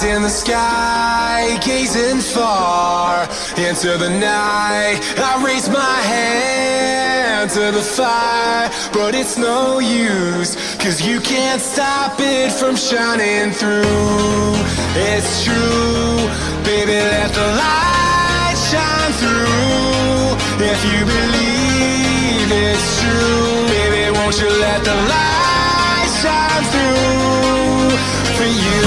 In the sky, gazing far into the night, I raise my hand to the fire, but it's no use, 'cause you can't stop it from shining through. It's true, baby, let the light shine through. If you believe it's true, baby, won't you let the light shine through for you.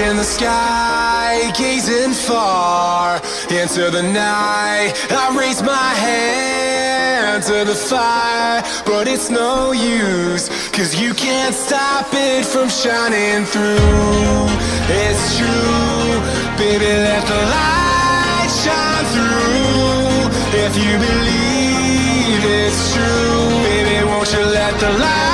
In the sky, gazing far into the night, I raise my hand to the fire, but it's no use, 'cause you can't stop it from shining through. It's true, baby, let the light shine through. If you believe it's true, baby, won't you let the light